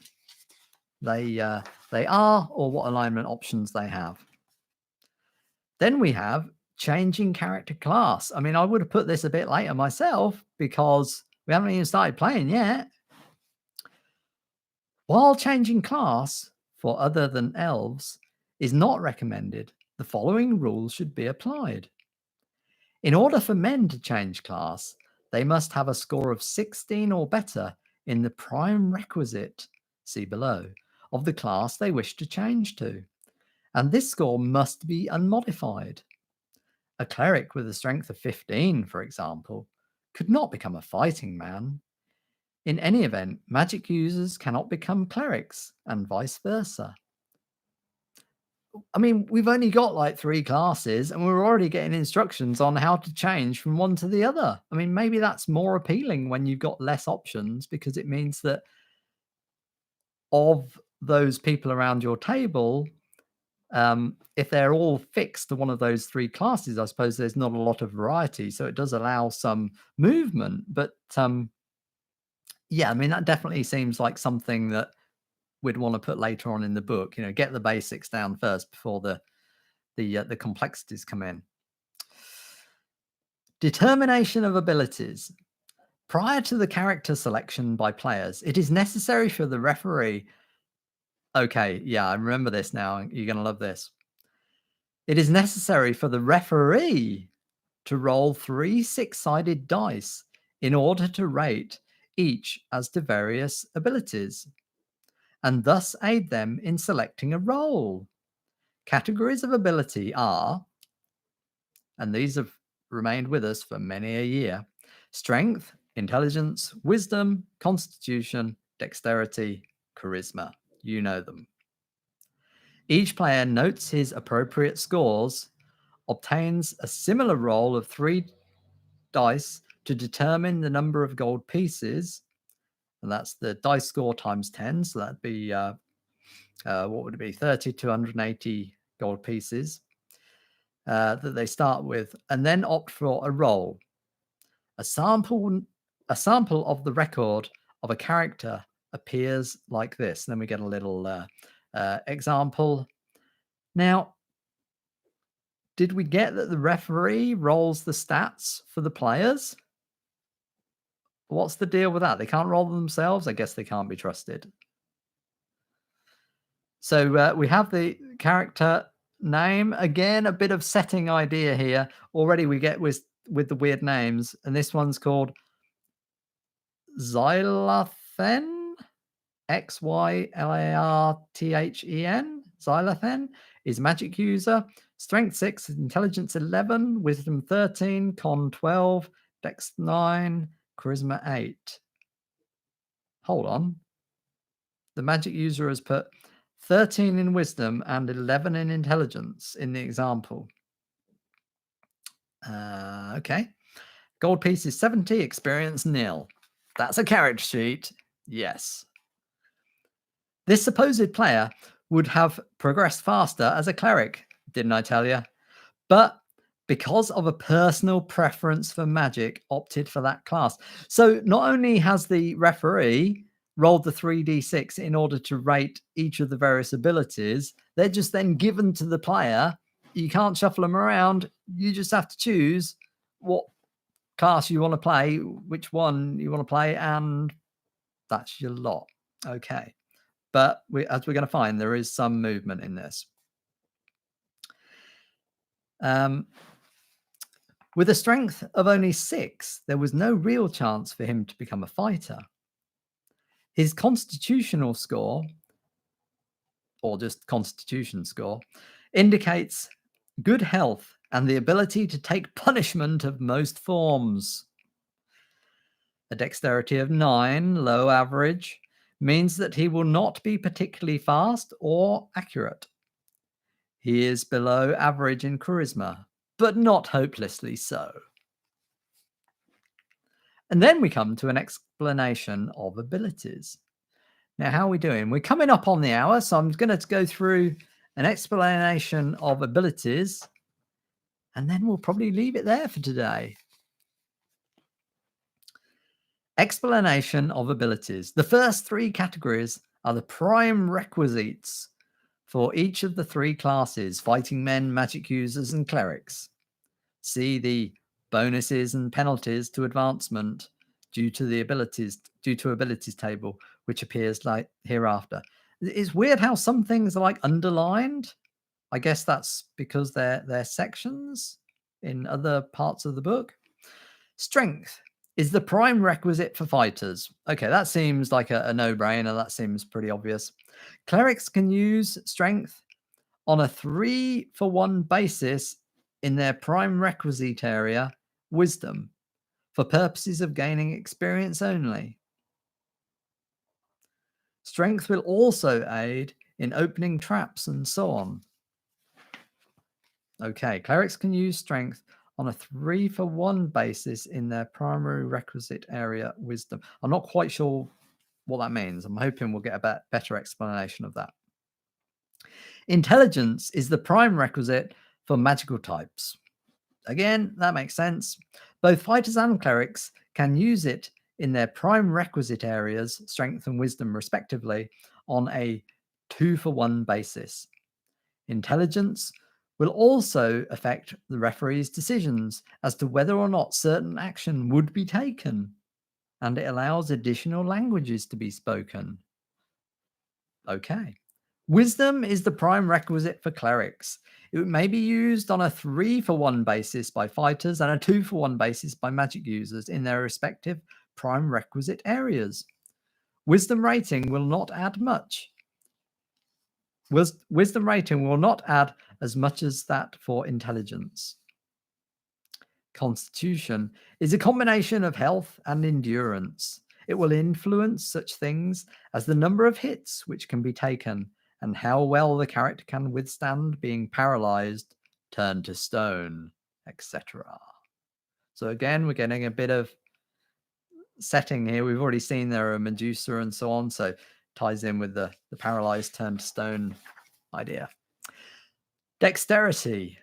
they are, or what alignment options they have. Then we have changing character class. I mean, I would have put this a bit later myself because we haven't even started playing yet. While changing class for other than elves is not recommended, the following rules should be applied. In order for men to change class, they must have a score of 16 or better in the prime requisite, see below, of the class they wish to change to. And this score must be unmodified. A cleric with a strength of 15, for example, could not become a fighting man. In any event, magic users cannot become clerics, and vice versa. I mean, we've only got like 3 classes, and we're already getting instructions on how to change from one to the other. I mean, maybe that's more appealing when you've got less options, because it means that of those people around your table, if they're all fixed to one of those 3 classes, I suppose there's not a lot of variety. So it does allow some movement. But yeah, I mean, that definitely seems like something that we'd want to put later on in the book. You know, get the basics down first before the complexities come in. Determination of abilities. Prior to the character selection by players, it is necessary for the referee. Okay, yeah, I remember this now. You're going to love this. It is necessary for the referee to roll 3 6-sided dice in order to rate each as to various abilities, and thus aid them in selecting a role. Categories of ability are, and these have remained with us for many a year: strength, intelligence, wisdom, constitution, dexterity, charisma. You know them. Each player notes his appropriate scores, obtains a similar roll of 3 dice to determine the number of gold pieces, and that's the dice score times 10. So that'd be what would it be? 30 to 180 gold pieces that they start with, and then opt for a roll. A sample of the record of a character appears like this. Then we get a little example. Now, did we get that the referee rolls the stats for the players? What's the deal with that? They can't roll them themselves? I guess they can't be trusted. So we have the character name. Again, a bit of setting idea here. Already we get with the weird names. And this one's called Xylathen. Xylarthen. Xylathen is magic user. Strength 6, intelligence 11, wisdom 13, con 12, dex 9, charisma 8. Hold on. The magic user has put 13 in wisdom and 11 in intelligence in the example. Okay. Gold piece is 70, experience nil. That's a character sheet. Yes. This supposed player would have progressed faster as a cleric, didn't I tell you? But because of a personal preference for magic, opted for that class. So not only has the referee rolled the 3d6 in order to rate each of the various abilities, they're just then given to the player. You can't shuffle them around. You just have to choose what class you want to play, which one you want to play, and that's your lot. Okay. but as we're going to find, there is some movement in this. With a strength of only 6, there was no real chance for him to become a fighter. His constitutional score, or just constitution score, indicates good health and the ability to take punishment of most forms. A dexterity of 9, low average, means that he will not be particularly fast or accurate. He is below average in charisma, but not hopelessly so. And then we come to an explanation of abilities. Now, how are we doing? We're coming up on the hour, so I'm going to go through an explanation of abilities, and then we'll probably leave it there for today. Explanation of abilities. The first 3 categories are the prime requisites for each of the 3 classes: fighting men, magic users, and clerics. See the bonuses and penalties to advancement due to abilities table, which appears like hereafter. It's weird how some things are like underlined. I guess that's because they're sections in other parts of the book. Strength is the prime requisite for fighters. Okay, that seems like a no-brainer. That seems pretty obvious. Clerics can use strength on a 3-for-1 basis in their prime requisite area, wisdom, for purposes of gaining experience only. Strength will also aid in opening traps and so on. Okay, clerics can use strength on a 3-for-1 basis in their primary requisite area, wisdom. I'm not quite sure what that means. I'm hoping we'll get a better explanation of that. Intelligence is the prime requisite for magical types. Again, that makes sense. Both fighters and clerics can use it in their prime requisite areas, strength and wisdom respectively, on a 2-for-1 basis. Intelligence will also affect the referee's decisions as to whether or not certain action would be taken, and it allows additional languages to be spoken. Okay. Wisdom is the prime requisite for clerics. It may be used on a 3-for-1 basis by fighters and a 2-for-1 basis by magic users in their respective prime requisite areas. Wisdom rating will not add much. Wisdom rating will not add as much as that for intelligence. Constitution is a combination of health and endurance. It will influence such things as the number of hits which can be taken and how well the character can withstand being paralyzed, turned to stone, etc. So again, we're getting a bit of setting here. We've already seen there are Medusa and so on, so ties in with the paralyzed turned to stone idea. Dexterity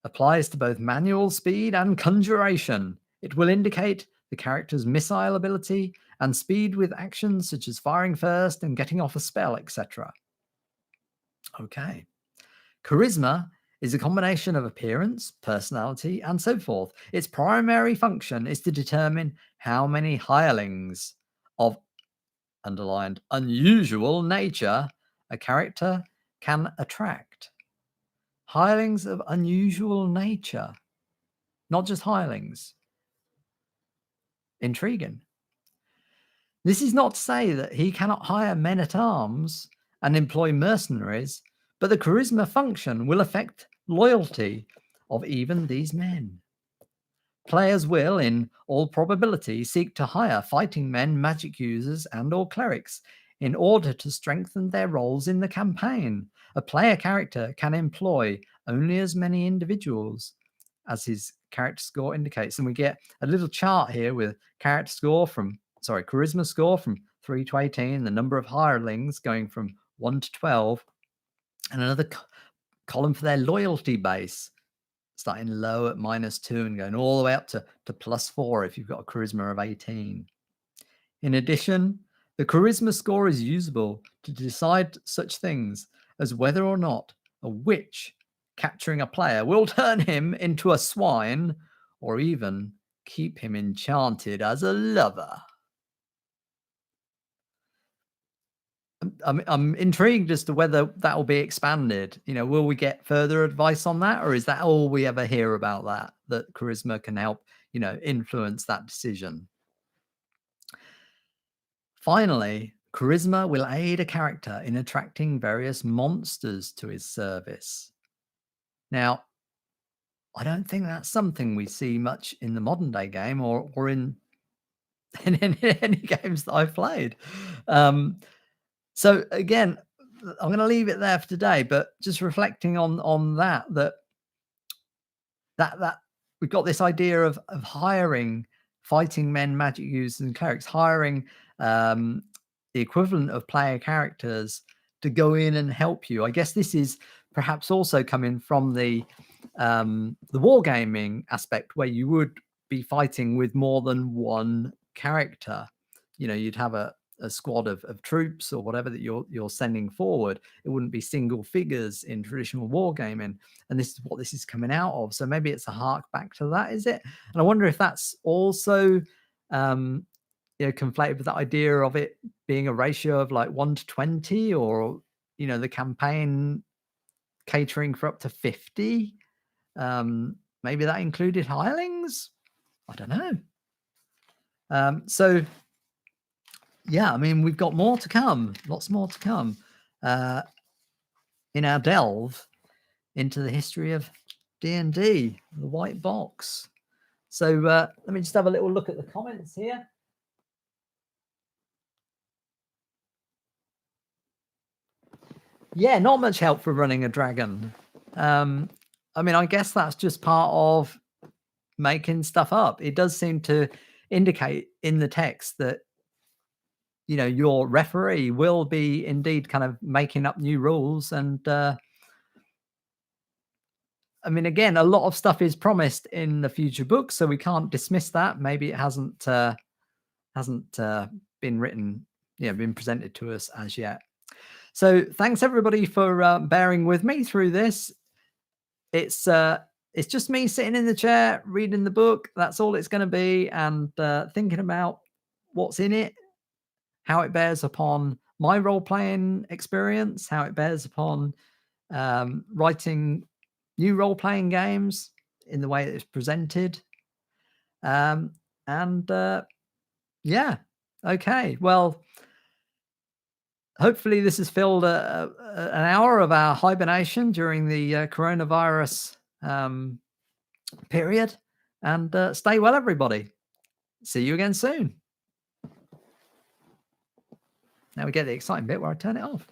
applies to both manual speed and conjuration. It will indicate the character's missile ability and speed with actions such as firing first and getting off a spell, etc. Okay. Charisma is a combination of appearance, personality, and so forth. Its primary function is to determine how many hirelings of underlined unusual nature a character can attract. Hirelings of unusual nature, not just hirelings. Intriguing. This is not to say that he cannot hire men-at-arms and employ mercenaries, but the charisma function will affect loyalty of even these men. Players will, in all probability, seek to hire fighting men, magic users, and or clerics in order to strengthen their roles in the campaign. A player character can employ only as many individuals as his character score indicates. And we get a little chart here with charisma score from 3 to 18, the number of hirelings going from 1 to 12, and another column for their loyalty base, starting low at -2 and going all the way up to +4 if you've got a charisma of 18. In addition, the charisma score is usable to decide such things as whether or not a witch capturing a player will turn him into a swine or even keep him enchanted as a lover. I'm intrigued as to whether that will be expanded. Will we get further advice on that, or is that all we ever hear about that charisma can help, influence that decision? Finally, charisma will aid a character in attracting various monsters to his service. Now, I don't think that's something we see much in the modern day game or in any games that I've played. So again, I'm going to leave it there for today, but just reflecting on that we've got this idea of hiring fighting men, magic users, and clerics, hiring the equivalent of player characters to go in and help you. I guess this is perhaps also coming from the wargaming aspect, where you would be fighting with more than one character. You'd have a squad of troops or whatever that you're sending forward. It wouldn't be single figures in traditional wargaming, and this is what this is coming out of. So maybe it's a hark back to that, is it? And I wonder if that's also conflated with that idea of it being a ratio of like 1 to 20, or the campaign catering for up to 50. Maybe that included hirelings. I don't know. So yeah, I mean, we've got more to come, lots more to come in our delve into the history of D&D, the white box. So let me just have a little look at the comments here. Yeah, not much help for running a dragon. I mean, I guess that's just part of making stuff up. It does seem to indicate in the text that your referee will be indeed kind of making up new rules. And I mean, again, a lot of stuff is promised in the future books, so we can't dismiss that. Maybe it hasn't been written, been presented to us as yet. So thanks everybody for bearing with me through this. It's just me sitting in the chair reading the book. That's all it's going to be, and thinking about what's in it, how it bears upon my role-playing experience, how it bears upon writing new role-playing games in the way that it's presented. Yeah, okay. Well, hopefully this has filled an hour of our hibernation during the coronavirus period. And stay well, everybody. See you again soon. Now we get the exciting bit where I turn it off.